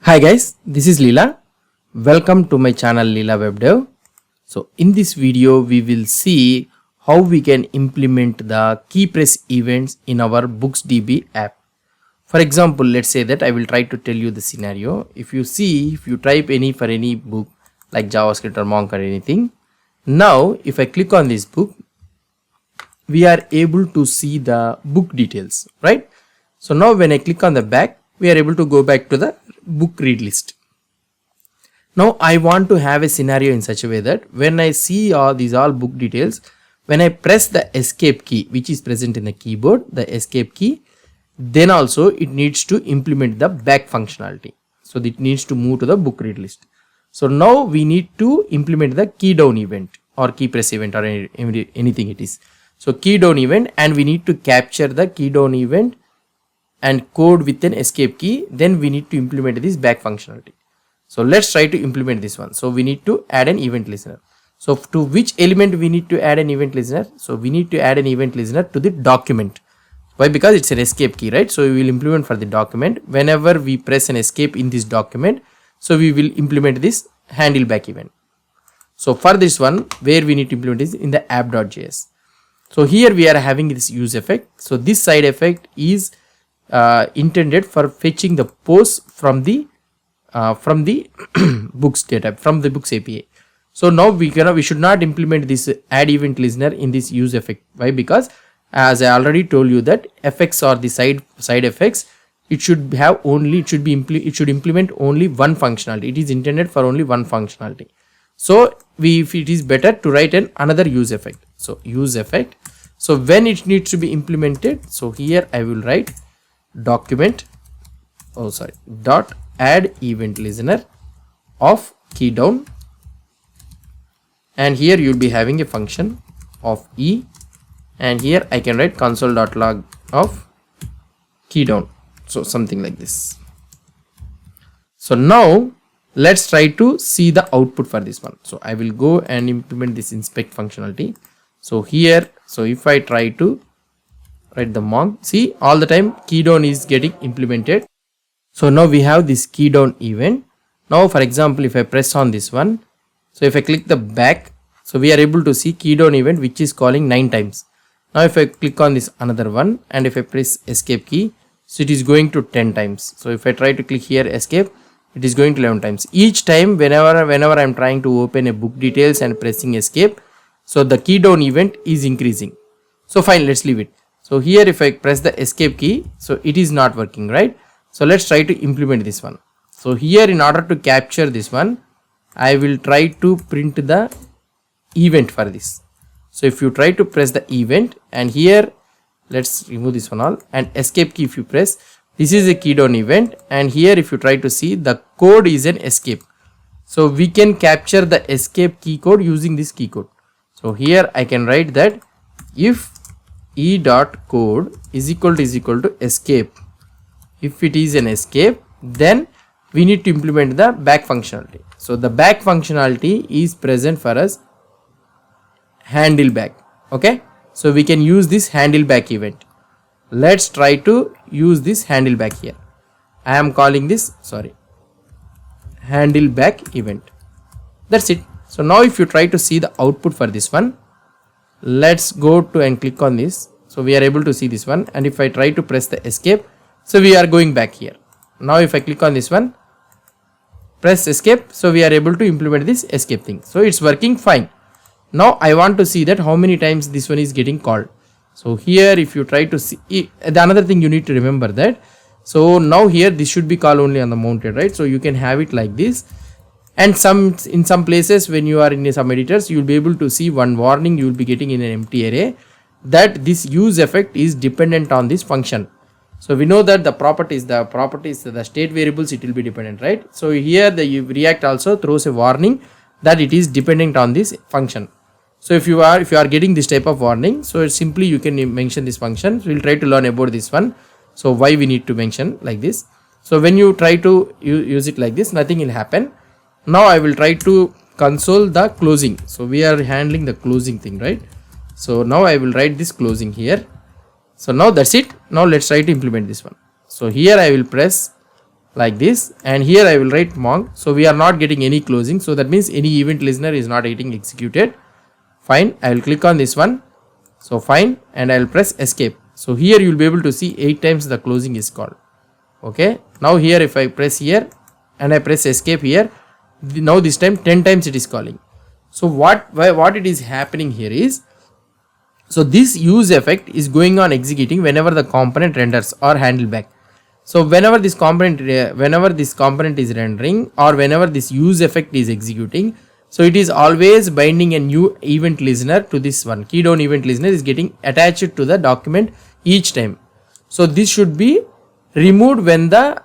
Hi guys, this is Leela. Welcome to my channel Leela Web Dev. So in this video we will see how we can implement the key press events in our BooksDB app. For example, let's say that I will try to tell you the scenario. If you type for any book like JavaScript or Monk or anything, now if I click on this book, we are able to see the book details, right? So now when I click on the back, we are able to go back to the book read list. Now I want to have a scenario in such a way that when I see all book details, when I press the escape key, which is present in the keyboard, the escape key, then also it needs to implement the back functionality. So it needs to move to the book read list. So now we need to implement the key down event or key press event or anything it is. So key down event, and we need to capture the key down event and code with an escape key. Then we need to implement this back functionality. So let's try to implement this one. So we need to add an event listener. So to which element we need to add an event listener? So we need to add an event listener to the document. Why? Because it's an escape key, right? So we will implement for the document. Whenever we press an escape in this document, so we will implement this handle back event. So for this one, where we need to implement is in the app.js. So here we are having this use effect. So this side effect is intended for fetching the posts from the books data, from the books API. So now we should not implement this add event listener in this use effect. Why? Because as I already told you that effects or the side effects, it should implement only one functionality. It is intended for only one functionality. So if it is better to write another use effect. So use effect. So when it needs to be implemented, so here I will write dot add event listener of key down, and here you will be having a function of e, and here I can write console.log of key down. So something like this. So now let's try to see the output for this one. So I will go and implement this inspect functionality. So here, so if I try to write the monk, see all the time key down is getting implemented. So now we have this key down event. Now for example, if I press on this one, so if I click the back, so we are able to see key down event which is calling 9 times. Now if I click on this another one, and if I press escape key, so it is going to 10 times. So if I try to click here escape, it is going to 11 times. Each time whenever I am trying to open a book details and pressing escape, so the key down event is increasing. So fine, let's leave it. So here if I press the escape key, so it is not working, right? So let's try to implement this one. So here in order to capture this one, I will try to print the event for this. So if you try to press the event, and here let's remove this one all, and escape key if you press, this is a key down event, and here if you try to see, the code is an escape. So we can capture the escape key code using this key code. So here I can write that if e.code is equal to escape. If it is an escape, then we need to implement the back functionality. So the back functionality is present for us handle back. Okay, so we can use this handle back event. Let's try to use this handle back here. I am calling this handle back event. That's it. So now if you try to see the output for this one, let's go to and click on this. So we are able to see this one, and if I try to press the escape, so we are going back here. Now if I click on this one, press escape, so we are able to implement this escape thing. So it's working fine. Now I want to see that how many times this one is getting called. So here if you try to see, the another thing you need to remember that, so now here this should be called only on the mounted, right? So you can have it like this, and in some places when you are in some editors, you will be able to see one warning you will be getting in an empty array that this use effect is dependent on this function. So we know that the state variables, it will be dependent, right? So here the React also throws a warning that it is dependent on this function. So if you are getting this type of warning, so simply you can mention this function. So we'll try to learn about this one. So why we need to mention like this. So when you try to use it like this, nothing will happen. Now I will try to console the closing. So we are handling the closing thing, right? So now I will write this closing here. So now that's it. Now let's try to implement this one. So here I will press like this, and here I will write monk. So we are not getting any closing, so that means any event listener is not getting executed. Fine, I will click on this one. So fine, and I will press escape. So here you will be able to see 8 times the closing is called. Okay, now here if I press here and I press escape here, now this time 10 times it is calling. So what it is happening here is, so this use effect is going on executing whenever the component renders or handle back. So whenever this component is rendering or whenever this use effect is executing, so it is always binding a new event listener to this one. Key down event listener is getting attached to the document each time. So this should be removed when the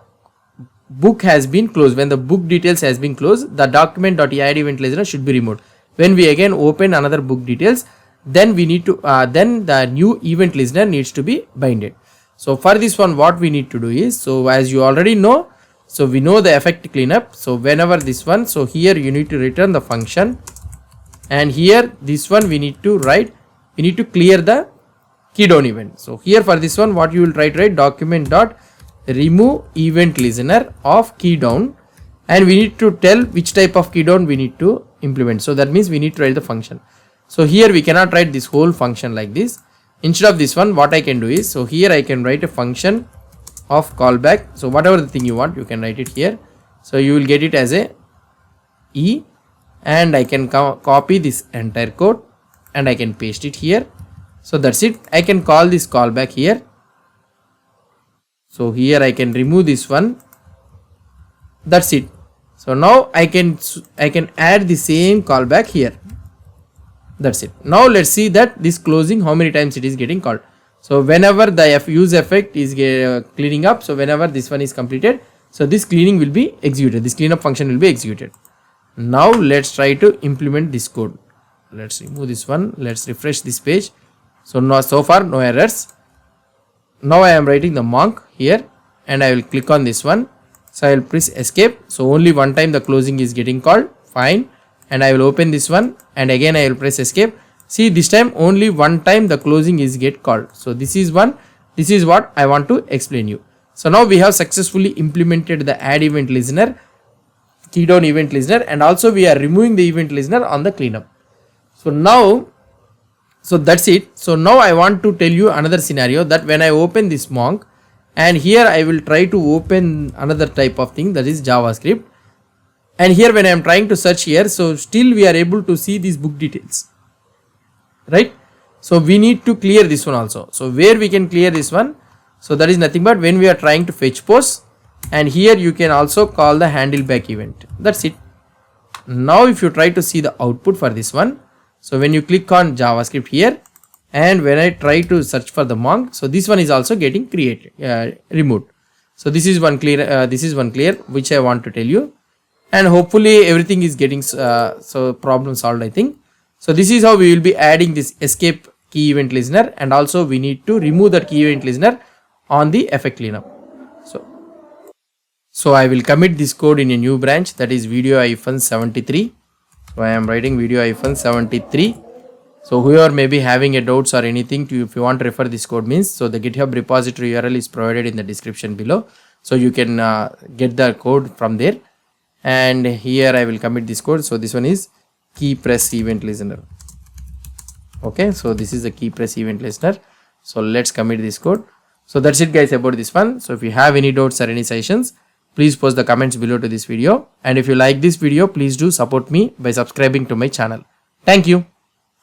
book has been closed. When the book details has been closed, the document.add event listener should be removed. When we again open another book details, then we need to then the new event listener needs to be binded. So for this one, what we need to do is, so as you already know, so we know the effect cleanup. So whenever this one, so here you need to return the function, and here this one we need to write, we need to clear the key down event. So here for this one, what you will write document dot remove event listener of key down, and we need to tell which type of key down we need to implement. So that means we need to write the function. So here we cannot write this whole function like this. Instead of this one, what I can do is, so here I can write a function of callback. So whatever the thing you want, you can write it here. So you will get it as a E, and I can copy this entire code and I can paste it here. So that's it. I can call this callback here. So here I can remove this one. That's it. So now I can add the same callback here. That's it. Now let's see that this closing, how many times it is getting called. So whenever the use effect is cleaning up, so whenever this one is completed, so this cleaning will be executed. This cleanup function will be executed. Now let's try to implement this code. Let's remove this one. Let's refresh this page. So now so far no errors. Now I am writing the monk here, and I will click on this one. So I will press escape. So only one time the closing is getting called. Fine. And I will open this one, and again I will press escape. See, this time only one time the closing is get called. So this is one. This is what I want to explain you. So now we have successfully implemented the add event listener, key down event listener, and also we are removing the event listener on the cleanup. So now, so that's it. So now I want to tell you another scenario, that when I open this monk, and here I will try to open another type of thing, that is JavaScript. And here when I am trying to search here, so still we are able to see these book details, right? So we need to clear this one also. So where we can clear this one, so that is nothing but when we are trying to fetch post, and here you can also call the handle back event. That's it. Now if you try to see the output for this one, so when you click on JavaScript here, and when I try to search for the monk, so this one is also getting created, removed. So this is one clear, which I want to tell you. And hopefully everything is getting so problem solved, I think. So this is how we will be adding this escape key event listener, and also we need to remove that key event listener on the effect cleanup. So I will commit this code in a new branch, that is video-73. So I am writing video-73. So whoever may be having a doubts or anything, if you want to refer this code means, so the GitHub repository URL is provided in the description below. So you can get the code from there. And here I will commit this code. So this one is key press event listener. Okay, so this is the key press event listener. So let's commit this code. So that's it guys about this one. So if you have any doubts or any suggestions, please post the comments below to this video. And if you like this video, please do support me by subscribing to my channel. Thank you.